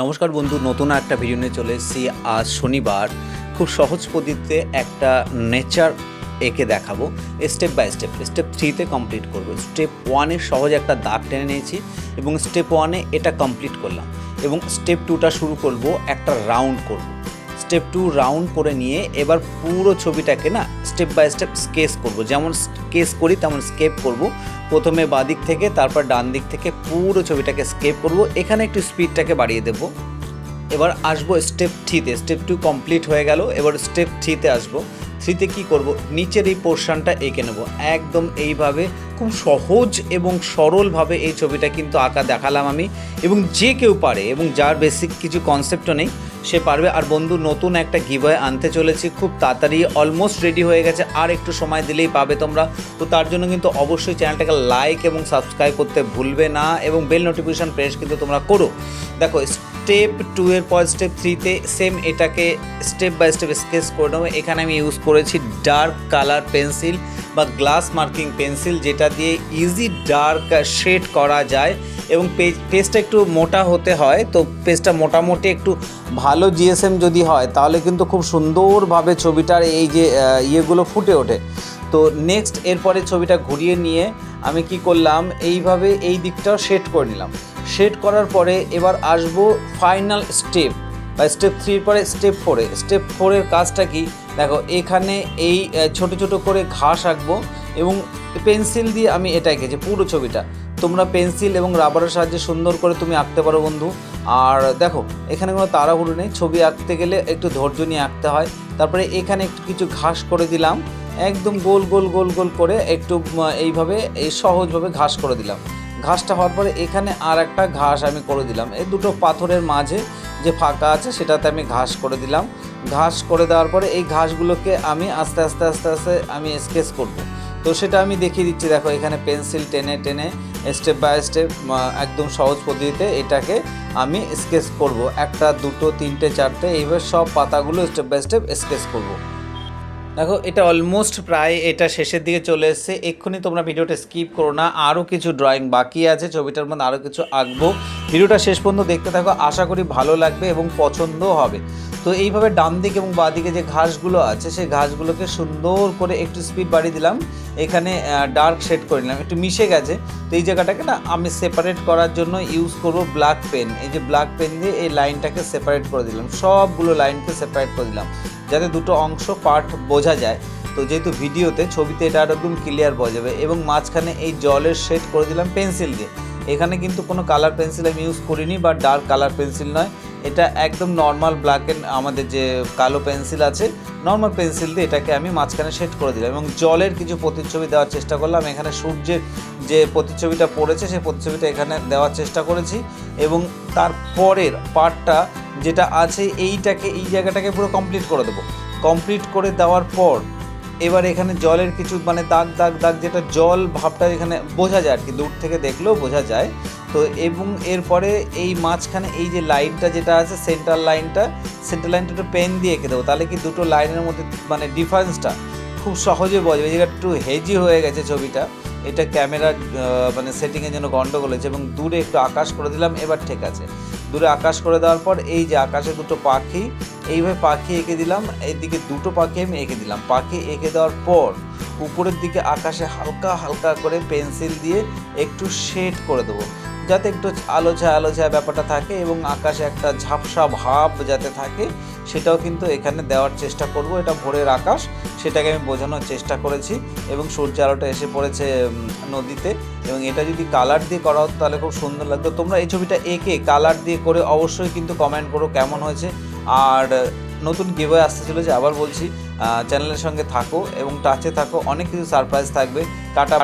নমস্কার বন্ধু, নতুন একটা ভিডিও নিয়ে চলে এসেছি। আজ শনিবার খুব সহজ পদ্ধতিতে একটা নেচার এঁকে দেখাবো। স্টেপ বাই স্টেপ, স্টেপ 3তে কমপ্লিট করব। স্টেপ 1-এ সহজ একটা দাগ টেনে নিয়েছি এবং স্টেপ 1-এ এটা কমপ্লিট করলাম এবং স্টেপ 2টা শুরু করব, একটা রাউন্ড করব। স্টেপ 2 রাউন্ড করে নিয়ে এবার পুরো ছবিটাকে না স্টেপ বাই স্টেপ স্কেচ করব। যেমন স্কেচ করি তেমন স্কেপ করব। প্রথমে বাঁ দিক থেকে, তারপর ডান দিক থেকে পুরো ছবিটাকে স্কেপ করব। এখানে একটু স্পিডটাকে বাড়িয়ে দেব। এবার আসবো স্টেপ 3তে। স্টেপ 2 কমপ্লিট হয়ে গেল, এবার স্টেপ 3তে আসবো। 3তে কী করব, নিচের এই পোর্শনটা এঁকে নেব একদম এইভাবে। খুব সহজ এবং সরলভাবে এই ছবিটা কিন্তু আঁকা দেখালাম আমি, এবং যে কেউ পারে এবং যার বেসিক কিছু কনসেপ্টও নেই সে পারবে। আর বন্ধু, নতুন একটা গিভওয়ে আনতে চলেছি খুব তাড়াতাড়ি, অলমোস্ট রেডি হয়ে গেছে, আর একটু সময় দিলেই পাবে তোমরা। তো তার জন্য কিন্তু অবশ্যই চ্যানেলটাকে লাইক এবং সাবস্ক্রাইব করতে ভুলবে না, এবং বেল নোটিফিকেশান প্রেস কিন্তু তোমরা করো। দেখো, স্টেপ 2 এর পর স্টেপ 3তে সেম এটাকে স্টেপ বাই স্টেপ স্কেচ করে নেবো। এখানে আমি ইউজ করেছি ডার্ক কালার পেন্সিল বা গ্লাস মার্কিং পেন্সিল, যেটা দিয়ে ইজি ডার্ক শেড করা যায়। এবং পেজটা একটু মোটা হতে হয়, তো পেজটা মোটামুটি একটু ভালো জিএসএম যদি হয় তাহলে কিন্তু খুব সুন্দরভাবে ছবিটার এই যে ইয়েগুলো ফুটে ওঠে। তো নেক্সট এরপরে ছবিটা ঘুরিয়ে নিয়ে আমি কি করলাম, এইভাবে এই দিকটাও শেড করে নিলাম। শেড করার পরে এবার আসবো ফাইনাল স্টেপ বা স্টেপ 3 পরে স্টেপ 4-এ। স্টেপ 4-এর কাজটা কি, দেখো এখানে এই ছোট ছোট করে ঘাস আঁকবো এবং পেন্সিল দিয়ে আমি এটা এঁকেছি পুরো ছবিটা। তোমরা পেন্সিল এবং রাবারের সাহায্যে সুন্দর করে তুমি আঁকতে পারো বন্ধু। আর দেখো, এখানে কোনো তাড়াহুড়ো নেই, ছবি আঁকতে গেলে একটু ধৈর্য নিয়ে আঁকতে হয়। তারপরে এখানে একটু কিছু ঘাস করে দিলাম, একদম গোল গোল গোল গোল করে একটু এইভাবে এই সহজভাবে ঘাস করে দিলাম। ঘাসটা হওয়ার পরে এখানে আর একটা ঘাস আমি করে দিলাম, এই দুটো পাথরের মাঝে যে ফাঁকা আছে সেটাতে আমি ঘাস করে দিলাম। ঘাস করে দেওয়ার পরে এই ঘাসগুলোকে আমি আস্তে আস্তে আস্তে আস্তে আমি স্কেচ করব। তো সেটা আমি দেখিয়ে দিচ্ছি। দেখো, এখানে পেন্সিল টেনে টেনে স্টেপ বাই স্টেপ একদম সহজ পদ্ধতিতে এটাকে আমি স্কেচ করব। একটা, দুটো, তিনটে, চারটে, এইভাবে সব পাতাগুলো স্টেপ বাই স্টেপ স্কেচ করব। দেখো, এটা অলমোস্ট প্রায় এটা শেষের দিকে চলে এসেছে। এক্ষুনি তোমরা ভিডিওটা স্কিপ করো না, আরও কিছু ড্রয়িং বাকি আছে, ছবিটার মধ্যে আরও কিছু আঁকবো। ভিডিওটা শেষ পর্যন্ত দেখতে থাকো, আশা করি ভালো লাগবে এবং পছন্দও হবে। তো এইভাবে ডান দিকে এবং বাঁ দিকে যে ঘাসগুলো আছে সেই ঘাসগুলোকে সুন্দর করে একটু স্পিড বাড়িয়ে দিলাম। এখানে ডার্ক শেড করে নিলাম, একটু মিশে গেছে। তো এই জায়গাটাকে না আমি সেপারেট করার জন্য ইউজ করব ব্ল্যাক পেন। এই যে ব্ল্যাক পেন দিয়ে এই লাইনটাকে সেপারেট করে দিলাম, সবগুলো লাইনকে সেপারেট করে দিলাম যাতে দুটো অংশ পার্ট বোঝা যায়। তো যেহেতু ভিডিওতে, ছবিতে এটা একদম ক্লিয়ার বোঝা যাবে। এবং মাঝখানে এই জলের শেড করে দিলাম পেন্সিল দিয়ে। এখানে কিন্তু কোনো কালার পেন্সিল আমি ইউজ করিনি বা ডার্ক কালার পেন্সিল নয়, এটা একদম নর্মাল ব্ল্যাক এন্ড আমাদের যে কালো পেন্সিল আছে নর্মাল পেন্সিল দিয়ে এটাকে আমি মাঝখানে শেড করে দিলাম। এবং জলের কিছু প্রতিচ্ছবি দেওয়ার চেষ্টা করলাম। এখানে সূর্যের যে প্রতিচ্ছবিটা পড়েছে সেই প্রতিচ্ছবিটা এখানে দেওয়ার চেষ্টা করেছি। এবং তারপরের পার্টটা যেটা আছে এইটাকে, এই জায়গাটাকে পুরো কমপ্লিট করে দেবো। কমপ্লিট করে দেওয়ার পর এবার এখানে জলের কিছু দাগ দাগ দাগ, যেটা জল ভাবটা এখানে বোঝা যায় আর কি, দূর থেকে দেখলেও বোঝা যায়। তো এবং এরপরে এই মাঝখানে এই যে লাইনটা যেটা আছে সেন্টার লাইনটা একটু পেন দিয়ে এঁকে দেবো। তাহলে কি দুটো লাইনের মধ্যে ডিফারেন্সটা খুব সহজে বোঝা যাবে। জায়গাটা একটু হেজি হয়ে গেছে ছবিটা, এটা ক্যামেরার সেটিংয়ের জন্য গন্ডগোল হয়েছে। এবং দূরে একটু আকাশ করে দিলাম, এবার ঠিক আছে। দূরে আকাশ করে দেওয়ার পর এই যে আকাশে দুটো পাখি, এইভাবে পাখি এঁকে দিলাম। এইদিকে দুটো পাখি আমি এঁকে দিলাম। পাখি এঁকে দেওয়ার পর উপরের দিকে আকাশে হালকা হালকা করে পেন্সিল দিয়ে একটু শেড করে দেবো, যাতে একটু আলো ছায়া ব্যাপারটা থাকে এবং আকাশে একটা ঝাপসা ভাব যাতে থাকে, সেটাও কিন্তু এখানে দেওয়ার চেষ্টা করব। এটা ভোরের আকাশ, সেটাকে আমি বোঝানোর চেষ্টা করেছি। এবং সূর্য আলোটা এসে পড়েছে নদীতে, এবং এটা যদি কালার দিয়ে করা হতো তাহলে খুব সুন্দর লাগতো। তোমরা এই ছবিটা এঁকে কালার দিয়ে করে অবশ্যই কিন্তু কমেন্ট করো কেমন হয়েছে। আর নতুন গিভওয়ে আসতে চলেছে, আবার বলছি চ্যানেলের সঙ্গে থাকো এবং টাচে থাকো, অনেক কিছু সারপ্রাইজ থাকবে। টাটা।